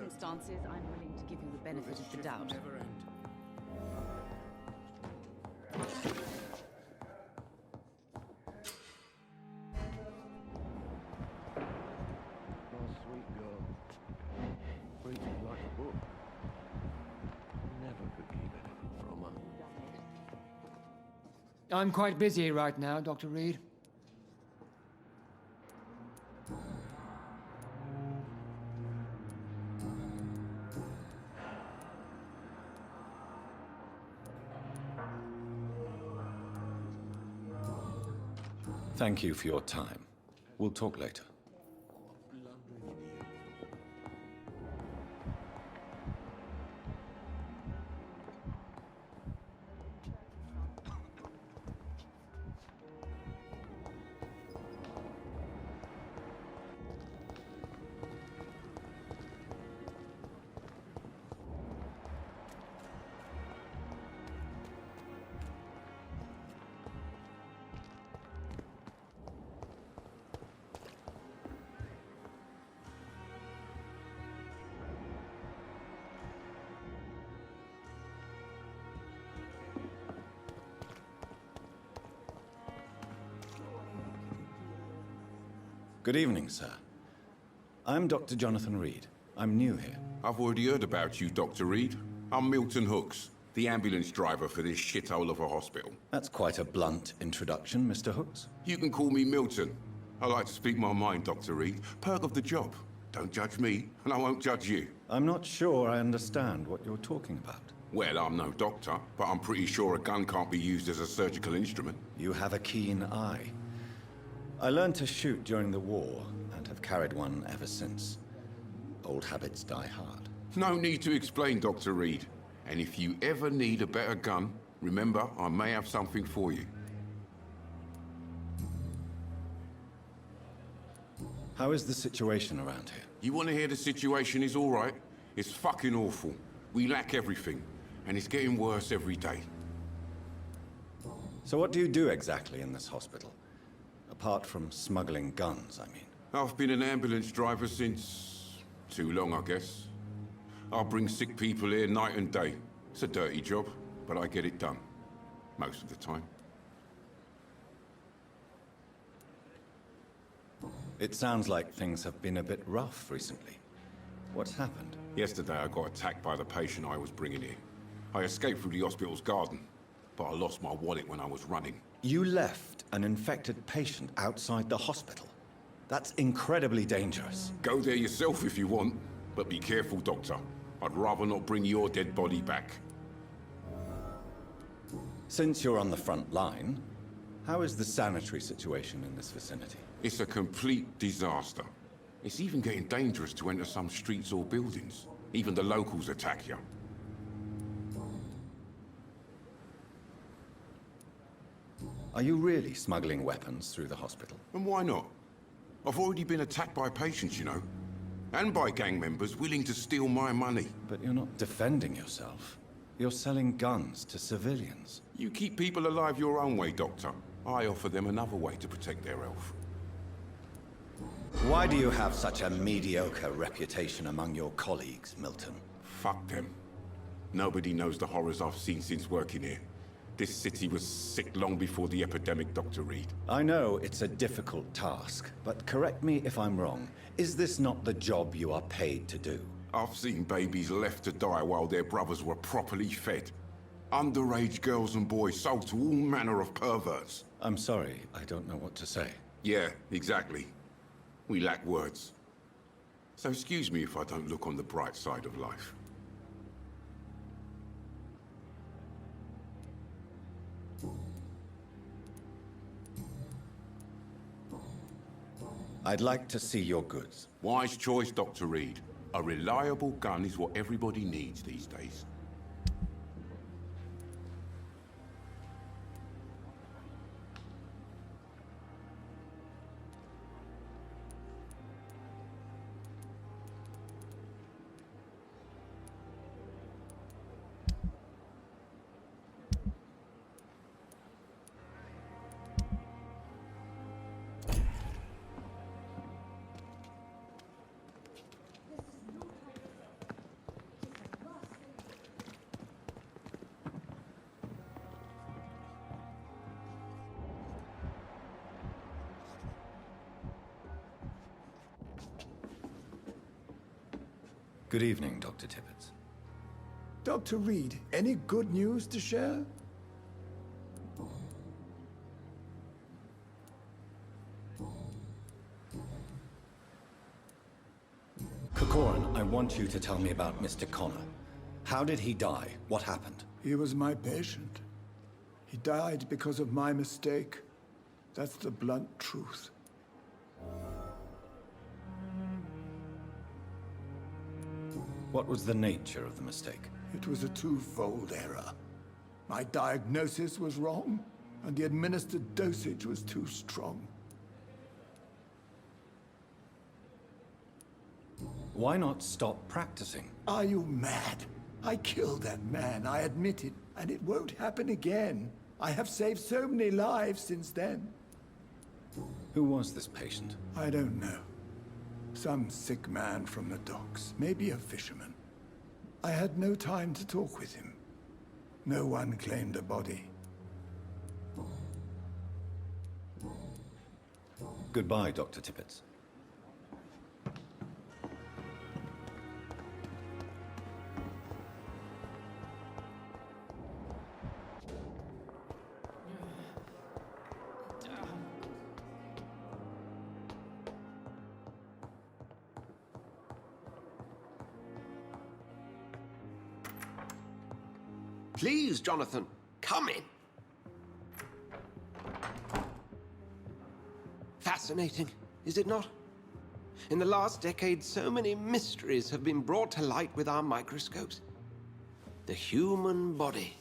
circumstances, I'm willing to give you the benefit of the doubt. My sweet girl. Reads it like a book. Never could keep anything from her. I'm quite busy right now, Dr. Reid. Thank you for your time. We'll talk later. Good evening, sir. I'm Dr. Jonathan Reid. I'm new here. I've already heard about you, Dr. Reid. I'm Milton Hooks, the ambulance driver for this shithole of a hospital. That's quite a blunt introduction, Mr. Hooks. You can call me Milton. I like to speak my mind, Dr. Reid. Perk of the job. Don't judge me, and I won't judge you. I'm not sure I understand what you're talking about. Well, I'm no doctor, but I'm pretty sure a gun can't be used as a surgical instrument. You have a keen eye. I learned to shoot during the war, and have carried one ever since. Old habits die hard. No need to explain, Dr. Reid. And if you ever need a better gun, remember, I may have something for you. How is the situation around here? You want to hear the situation is all right? It's fucking awful. We lack everything, and it's getting worse every day. So what do you do exactly in this hospital? Apart from smuggling guns, I mean. I've been an ambulance driver since... too long, I guess. I bring sick people here night and day. It's a dirty job, but I get it done. Most of the time. It sounds like things have been a bit rough recently. What's happened? Yesterday I got attacked by the patient I was bringing here. I escaped through the hospital's garden, but I lost my wallet when I was running. You left an infected patient outside the hospital? That's incredibly dangerous. Go there yourself if you want, but be careful, Doctor. I'd rather not bring your dead body back. Since you're on the front line, how is the sanitary situation in this vicinity? It's a complete disaster. It's even getting dangerous to enter some streets or buildings. Even the locals attack you. Are you really smuggling weapons through the hospital? And why not? I've already been attacked by patients, you know. And by gang members willing to steal my money. But you're not defending yourself. You're selling guns to civilians. You keep people alive your own way, Doctor. I offer them another way to protect their health. Why do you have such a mediocre reputation among your colleagues, Milton? Fuck them. Nobody knows the horrors I've seen since working here. This city was sick long before the epidemic, Dr. Reid. I know it's a difficult task, but correct me if I'm wrong. Is this not the job you are paid to do? I've seen babies left to die while their brothers were properly fed. Underage girls and boys sold to all manner of perverts. I'm sorry, I don't know what to say. Yeah, exactly. We lack words. So excuse me if I don't look on the bright side of life. I'd like to see your goods. Wise choice, Dr. Reid. A reliable gun is what everybody needs these days. Good evening, Dr. Tippett. Dr. Reid, any good news to share? Corcoran, I want you to tell me about Mr. Connor. How did he die? What happened? He was my patient. He died because of my mistake. That's the blunt truth. What was the nature of the mistake? It was a twofold error. My diagnosis was wrong, and the administered dosage was too strong. Why not stop practicing? Are you mad? I killed that man, I admit it, and it won't happen again. I have saved so many lives since then. Who was this patient? I don't know. Some sick man from the docks, maybe a fisherman. I had no time to talk with him. No one claimed a body. Goodbye, Dr. Tippett. Please, Jonathan, come in. Fascinating, is it not? In the last decade, so many mysteries have been brought to light with our microscopes. The human body,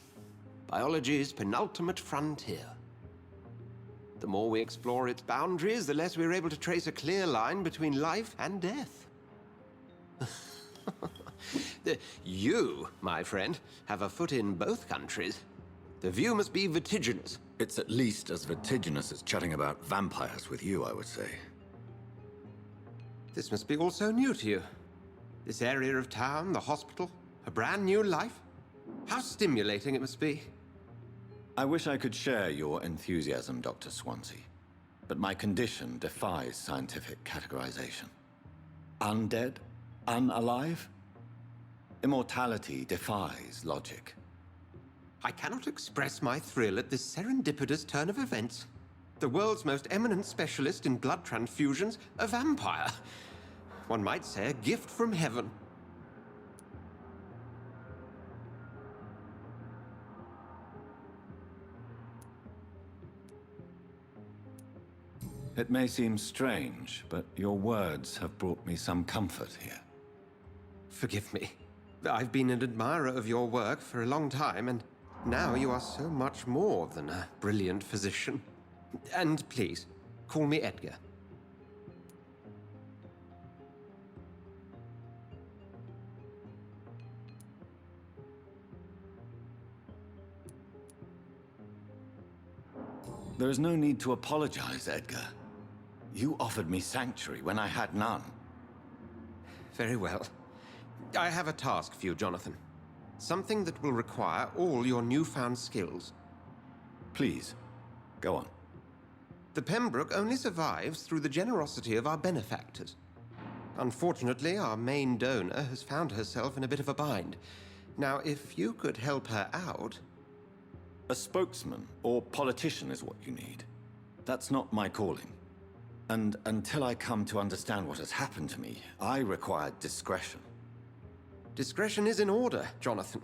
biology's penultimate frontier. The more we explore its boundaries, the less we're able to trace a clear line between life and death. You, my friend, have a foot in both countries. The view must be vertiginous. It's at least as vertiginous as chatting about vampires with you, I would say. This must be all so new to you. This area of town, the hospital, a brand new life. How stimulating it must be. I wish I could share your enthusiasm, Dr. Swansea, but my condition defies scientific categorization. Undead? Unalive? Immortality defies logic. I cannot express my thrill at this serendipitous turn of events. The world's most eminent specialist in blood transfusions, a vampire. One might say a gift from heaven. It may seem strange, but your words have brought me some comfort here. Forgive me. I've been an admirer of your work for a long time, and now you are so much more than a brilliant physician. And please, call me Edgar. There is no need to apologize, Edgar. You offered me sanctuary when I had none. Very well. I have a task for you, Jonathan. Something that will require all your newfound skills. Please, go on. The Pembroke only survives through the generosity of our benefactors. Unfortunately, our main donor has found herself in a bit of a bind. Now, if you could help her out... A spokesman or politician is what you need. That's not my calling. And until I come to understand what has happened to me, I require discretion. Discretion is in order, Jonathan.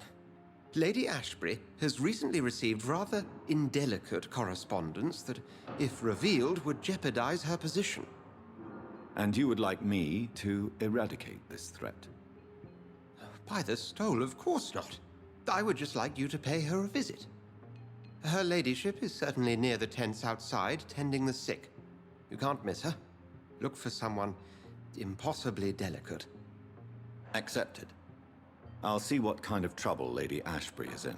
Lady Ashbury has recently received rather indelicate correspondence that, if revealed, would jeopardize her position. And you would like me to eradicate this threat? By the stole, of course not. I would just like you to pay her a visit. Her ladyship is certainly near the tents outside, tending the sick. You can't miss her. Look for someone impossibly delicate. Accepted. I'll see what kind of trouble Lady Ashbury is in.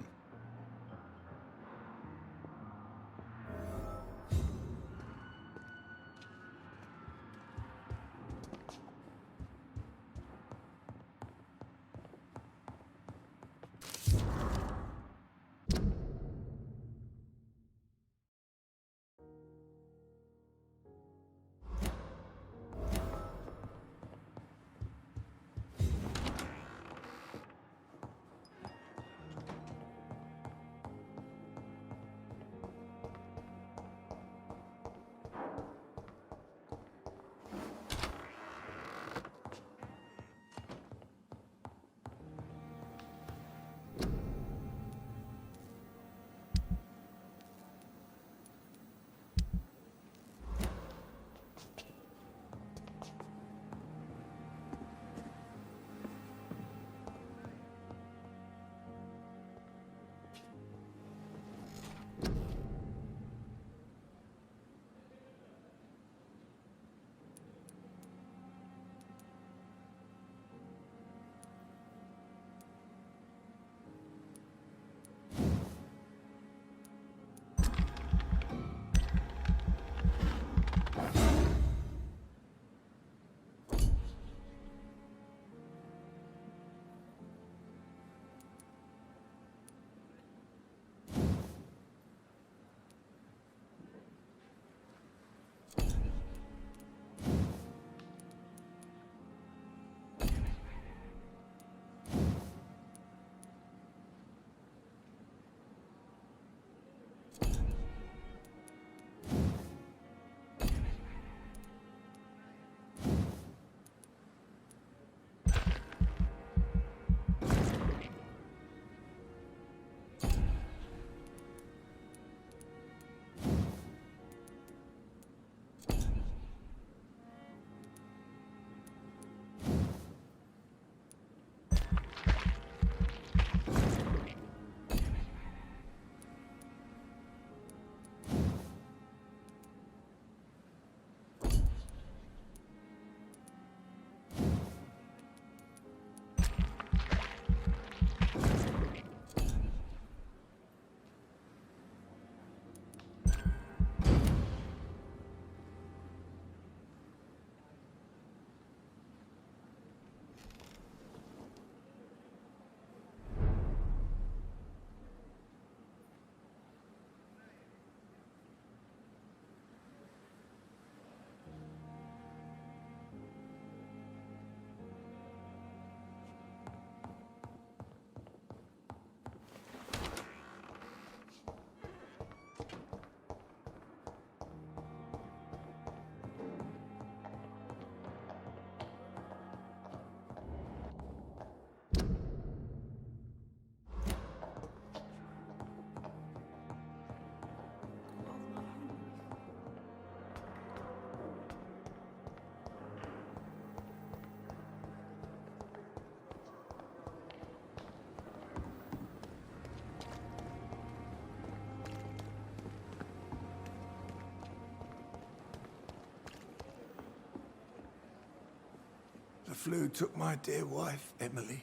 flu took my dear wife, Emily.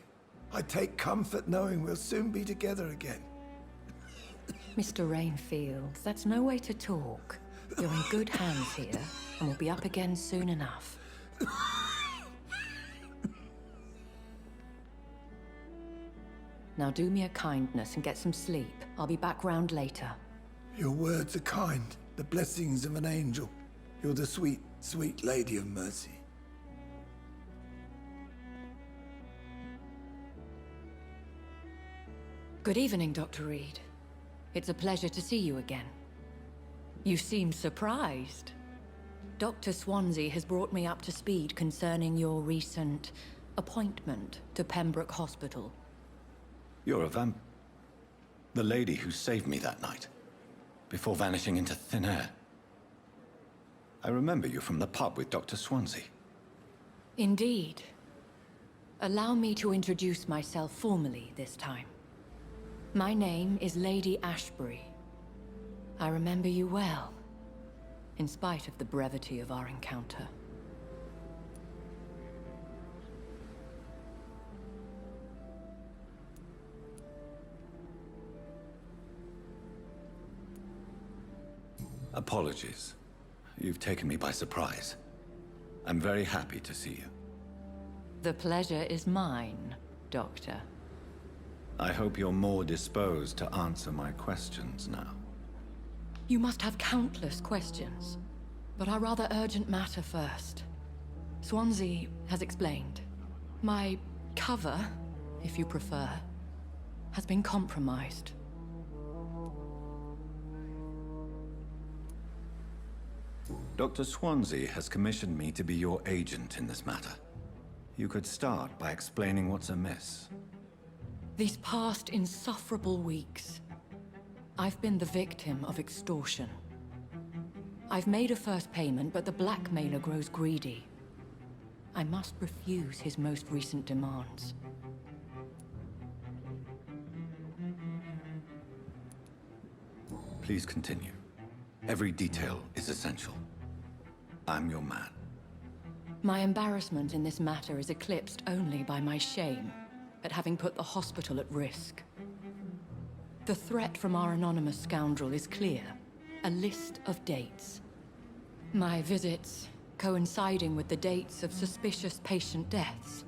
I take comfort knowing we'll soon be together again. Mr. Rainfield, that's no way to talk. You're in good hands here, and we'll be up again soon enough. Now do me a kindness and get some sleep. I'll be back round later. Your words are kind, the blessings of an angel. You're the sweet, sweet Lady of Mercy. Good evening, Dr. Reid. It's a pleasure to see you again. You seem surprised. Dr. Swansea has brought me up to speed concerning your recent appointment to Pembroke Hospital. You're a the lady who saved me that night, before vanishing into thin air. I remember you from the pub with Dr. Swansea. Indeed. Allow me to introduce myself formally this time. My name is Lady Ashbury. I remember you well, in spite of the brevity of our encounter. Apologies. You've taken me by surprise. I'm very happy to see you. The pleasure is mine, Doctor. I hope you're more disposed to answer my questions now. You must have countless questions, but our rather urgent matter first. Swansea has explained. My cover, if you prefer, has been compromised. Dr. Swansea has commissioned me to be your agent in this matter. You could start by explaining what's amiss. These past insufferable weeks, I've been the victim of extortion. I've made a first payment, but the blackmailer grows greedy. I must refuse his most recent demands. Please continue. Every detail is essential. I'm your man. My embarrassment in this matter is eclipsed only by my shame at having put the hospital at risk. The threat from our anonymous scoundrel is clear. A list of dates. My visits coinciding with the dates of suspicious patient deaths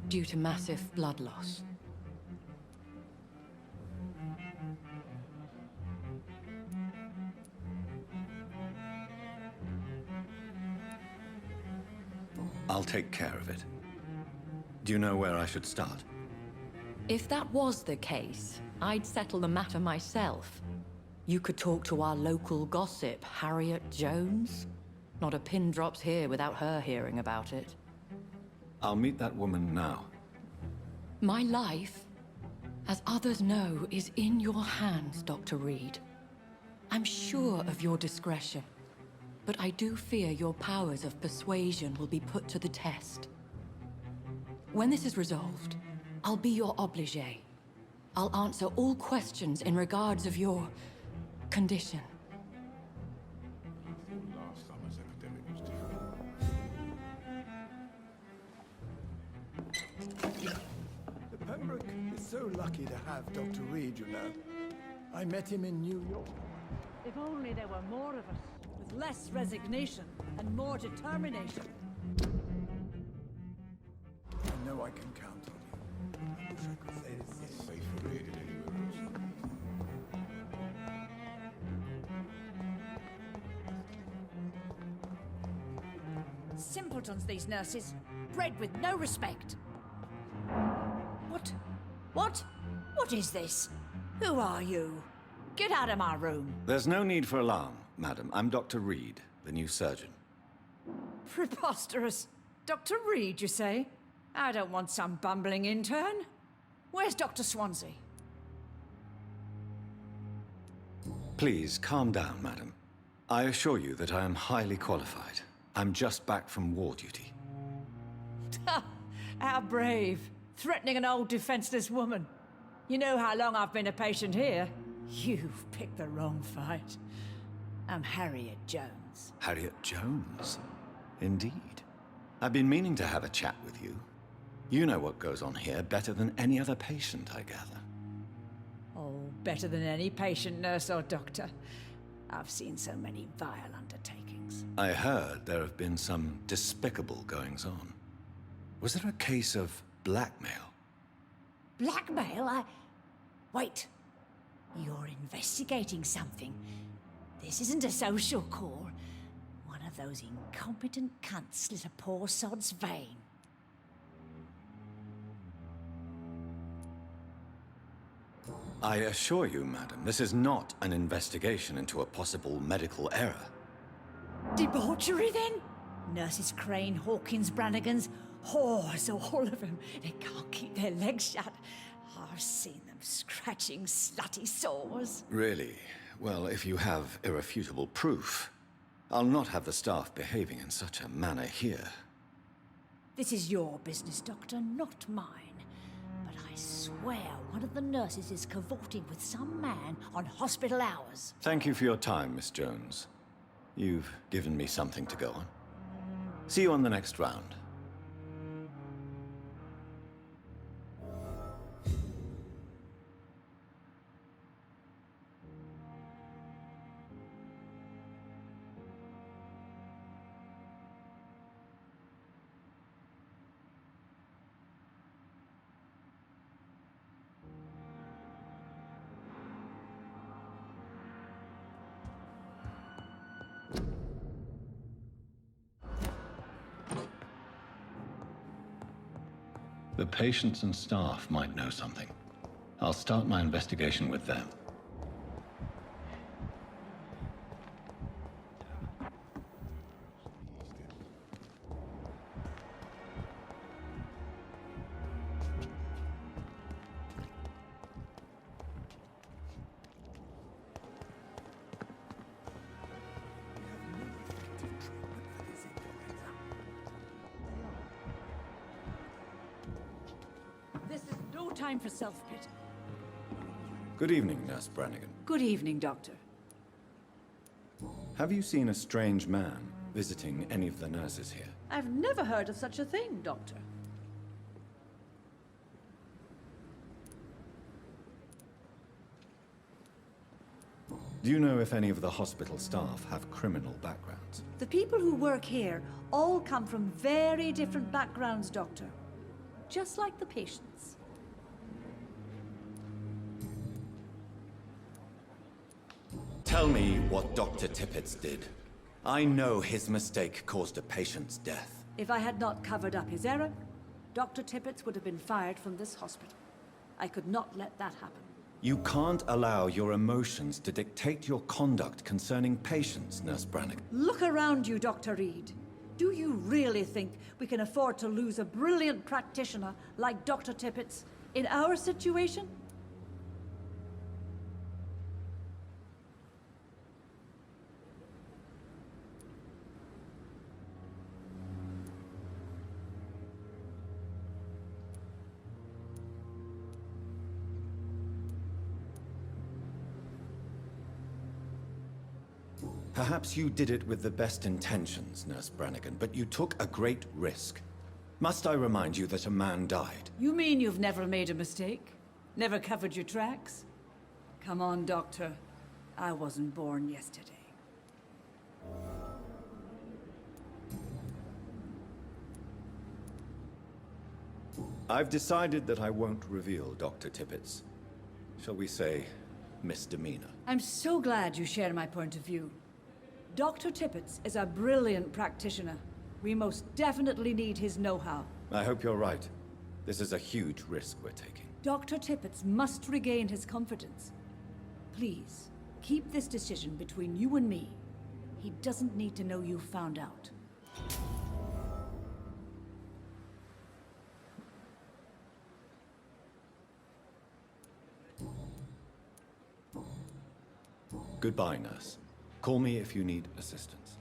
due to massive blood loss. I'll take care of it. Do you know where I should start? If that was the case, I'd settle the matter myself. You could talk to our local gossip, Harriet Jones. Not a pin drops here without her hearing about it. I'll meet that woman now. My life, as others know, is in your hands, Dr. Reid. I'm sure of your discretion, but I do fear your powers of persuasion will be put to the test. When this is resolved, I'll be your obligé. I'll answer all questions in regards of your condition. Last summer's epidemic was different. The Pembroke is so lucky to have Dr. Reid, you know. I met him in New York. If only there were more of us, with less resignation and more determination. I know I can count on you. I wish I could say the same. Safer here than anywhere else. Simpletons, these nurses. Bred with no respect. What is this? Who are you? Get out of my room. There's no need for alarm, madam. I'm Dr. Reid, the new surgeon. Preposterous. Dr. Reid, you say? I don't want some bumbling intern. Where's Dr. Swansea? Please, calm down, madam. I assure you that I am highly qualified. I'm just back from war duty. How brave. Threatening an old defenseless woman. You know how long I've been a patient here? You've picked the wrong fight. I'm Harriet Jones. Harriet Jones? Indeed. I've been meaning to have a chat with you. You know what goes on here better than any other patient, I gather. Oh, better than any patient, nurse, or doctor. I've seen so many vile undertakings. I heard there have been some despicable goings-on. Was there a case of blackmail? Blackmail? Wait. You're investigating something. This isn't a social call. One of those incompetent cunts slit a poor sod's vein. I assure you, madam, this is not an investigation into a possible medical error. Debauchery, then? Nurses Crane, Hawkins, Brannigans, whores, all of them. They can't keep their legs shut. I've seen them scratching slutty sores. Really? Well, if you have irrefutable proof, I'll not have the staff behaving in such a manner here. This is your business, Doctor, not mine. But I swear one of the nurses is cavorting with some man on hospital hours. Thank you for your time, Miss Jones. You've given me something to go on. See you on the next round. The patients and staff might know something. I'll start my investigation with them. This is no time for self-pity. Good evening, Nurse Brannigan. Good evening, Doctor. Have you seen a strange man visiting any of the nurses here? I've never heard of such a thing, Doctor. Do you know if any of the hospital staff have criminal backgrounds? The people who work here all come from very different backgrounds, Doctor. Just like the patients. Tell me what Dr. Tippett did. I know his mistake caused a patient's death. If I had not covered up his error, Dr. Tippett would have been fired from this hospital. I could not let that happen. You can't allow your emotions to dictate your conduct concerning patients, Nurse Brannigan. Look around you, Dr. Reid. Do you really think we can afford to lose a brilliant practitioner like Dr. Tippett's in our situation? Perhaps you did it with the best intentions, Nurse Brannigan, but you took a great risk. Must I remind you that a man died? You mean you've never made a mistake? Never covered your tracks? Come on, Doctor. I wasn't born yesterday. I've decided that I won't reveal Dr. Tippett's, shall we say, misdemeanor. I'm so glad you share my point of view. Dr. Tippett is a brilliant practitioner. We most definitely need his know-how. I hope you're right. This is a huge risk we're taking. Dr. Tippett must regain his confidence. Please, keep this decision between you and me. He doesn't need to know you found out. Goodbye, nurse. Call me if you need assistance.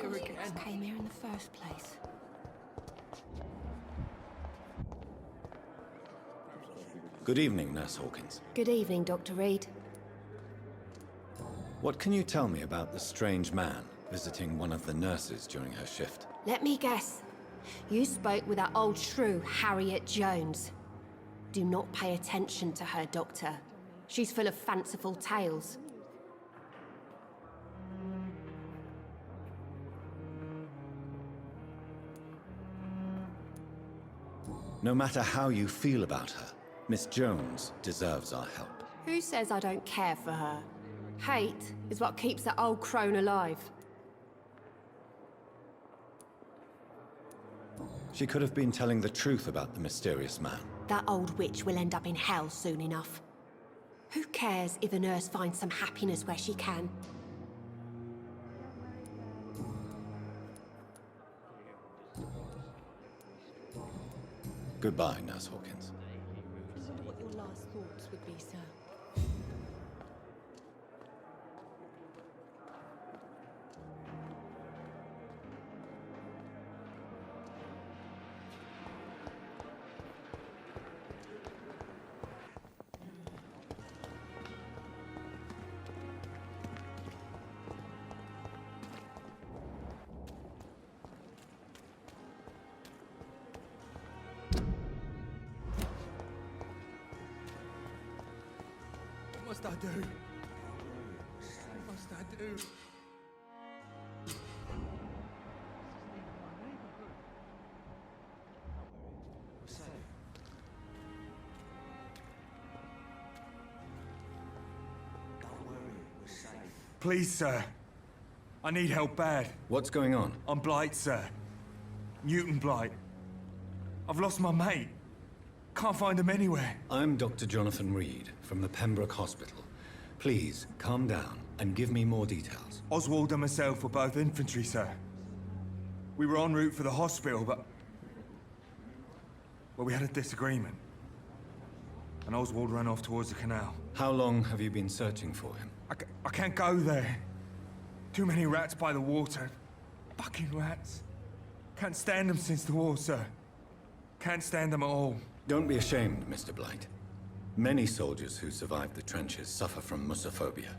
here again. Came here in the first place. Good evening, Nurse Hawkins. Good evening, Dr. Reid. What can you tell me about the strange man visiting one of the nurses during her shift? Let me guess. You spoke with that old shrew, Harriet Jones. Do not pay attention to her, Doctor. She's full of fanciful tales. No matter how you feel about her, Miss Jones deserves our help. Who says I don't care for her? Hate is what keeps that old crone alive. She could have been telling the truth about the mysterious man. That old witch will end up in hell soon enough. Who cares if a nurse finds some happiness where she can? Goodbye, Nurse Hawkins. I wonder what your last thoughts would be, sir. What must I do? What must I do? Please, sir. I need help bad. What's going on? I'm Blight, sir. Newton Blight. I've lost my mate. Can't find him anywhere. I'm Dr. Jonathan Reid from the Pembroke Hospital. Please, calm down and give me more details. Oswald and myself were both infantry, sir. We were en route for the hospital, but... well, we had a disagreement. And Oswald ran off towards the canal. How long have you been searching for him? I can't go there. Too many rats by the water. Fucking rats. Can't stand them since the war, sir. Can't stand them at all. Don't be ashamed, Mr. Blight. Many soldiers who survived the trenches suffer from musophobia.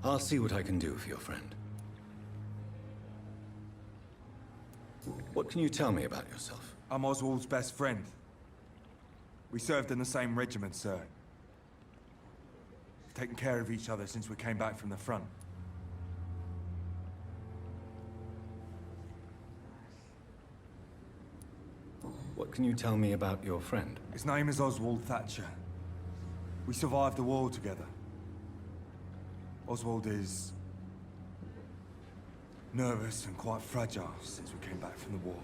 I'll see what I can do for your friend. What can you tell me about yourself? I'm Oswald's best friend. We served in the same regiment, sir. We've taken care of each other since we came back from the front. What can you tell me about your friend? His name is Oswald Thatcher. We survived the war together. Oswald is... nervous and quite fragile since we came back from the war.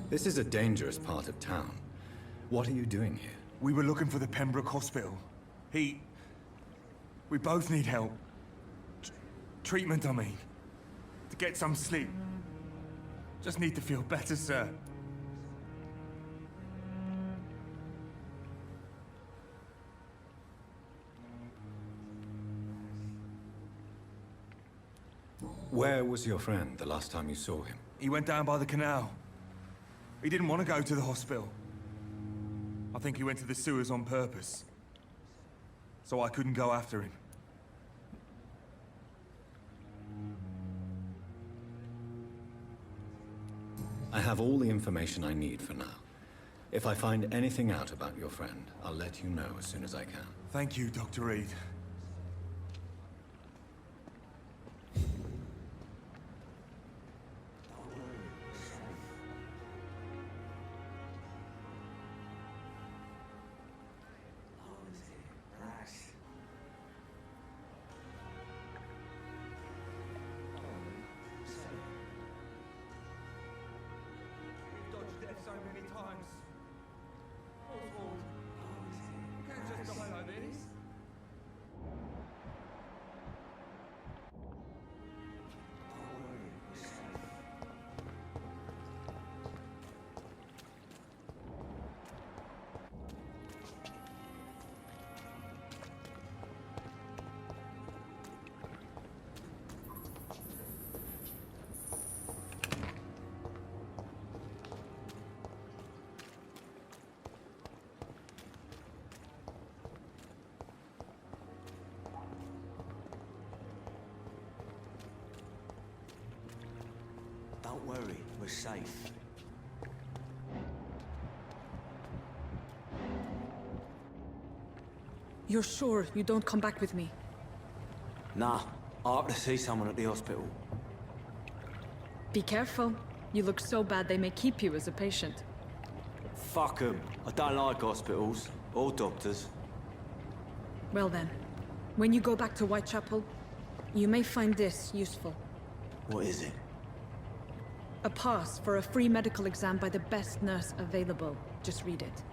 This is a dangerous part of town. What are you doing here? We were looking for the Pembroke Hospital. We both need help. Treatment, I mean. To get some sleep. Just need to feel better, sir. Where was your friend the last time you saw him? He went down by the canal. He didn't want to go to the hospital. I think he went to the sewers on purpose. So I couldn't go after him. I have all the information I need for now. If I find anything out about your friend, I'll let you know as soon as I can. Thank you, Dr. Reid. So many times. Oswald, you can't just die like this. worry, we're safe. You're sure you don't come back with me? Nah, I have to see someone at the hospital. Be careful. You look so bad they may keep you as a patient. Fuck 'em. I don't like hospitals, or doctors. Well then, when you go back to Whitechapel, you may find this useful. What is it? A pass for a free medical exam by the best nurse available. Just read it.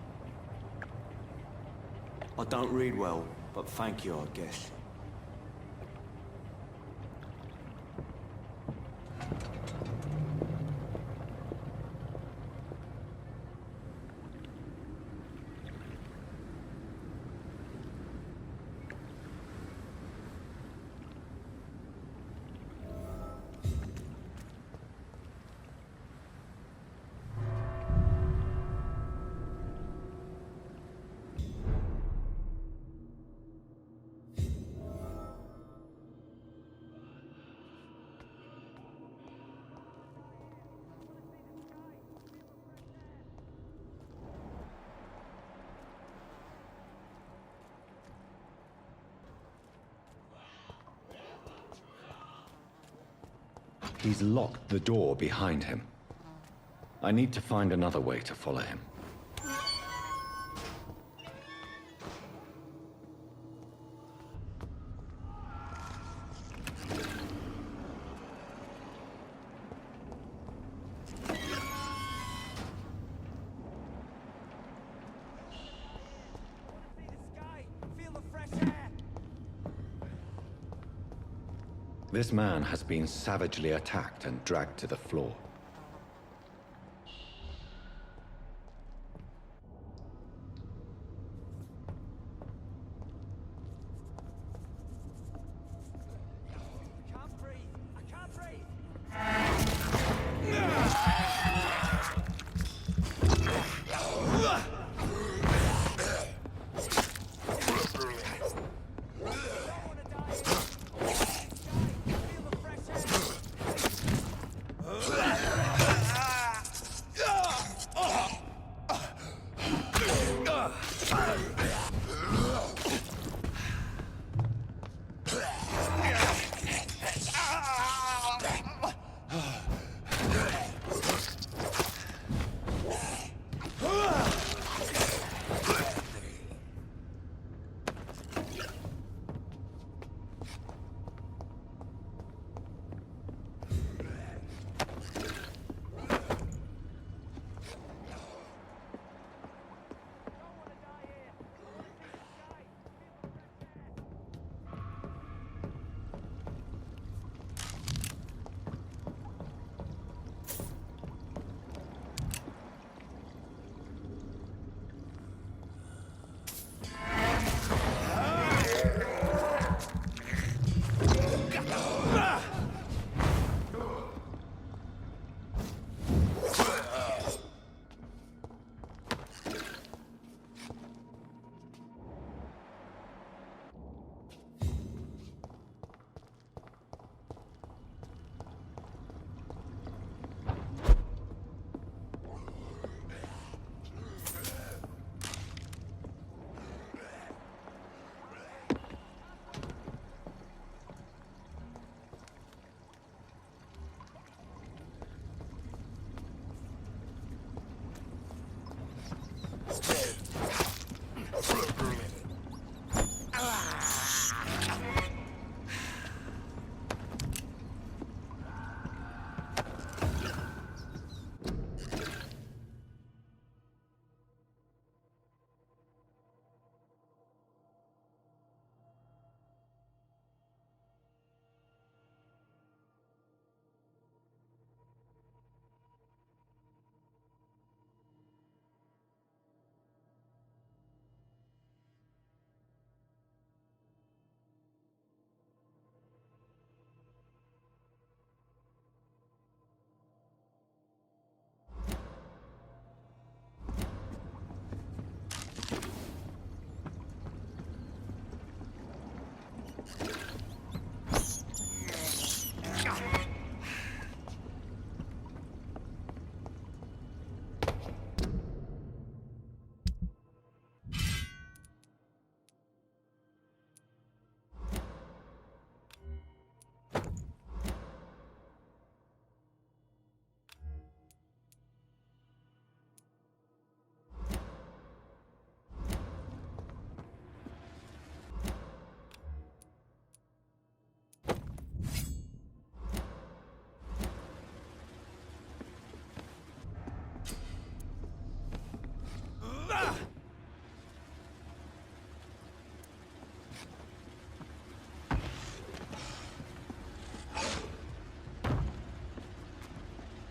I don't read well, but thank you, I guess. He's locked the door behind him. I need to find another way to follow him. This man has been savagely attacked and dragged to the floor.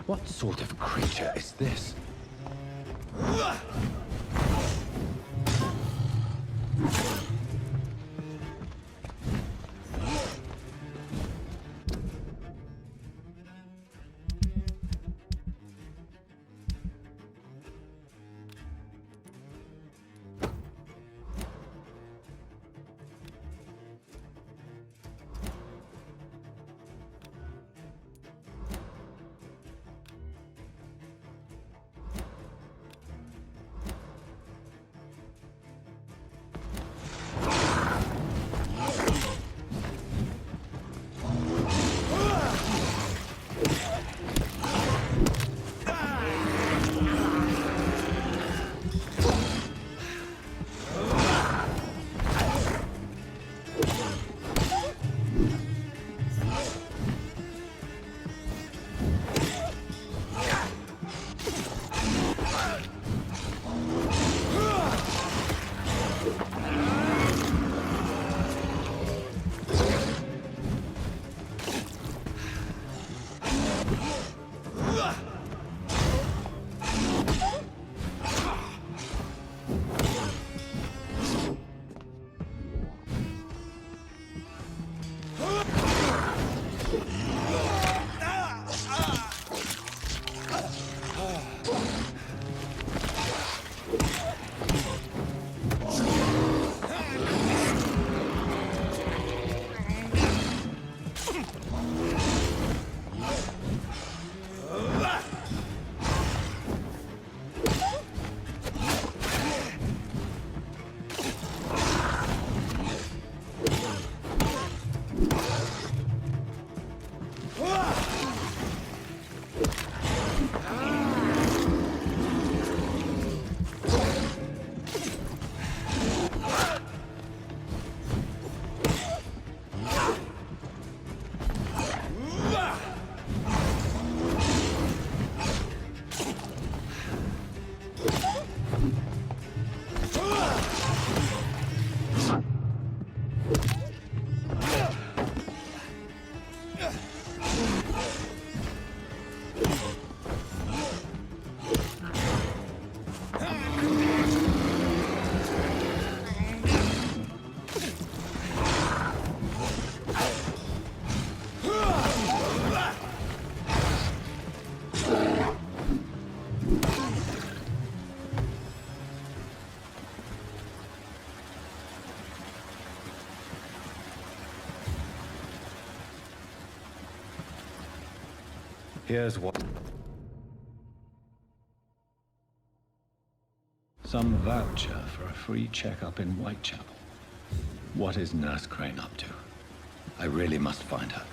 What sort of creature is this? Here's what... Some voucher for a free checkup in Whitechapel. What is Nurse Crane up to? I really must find her.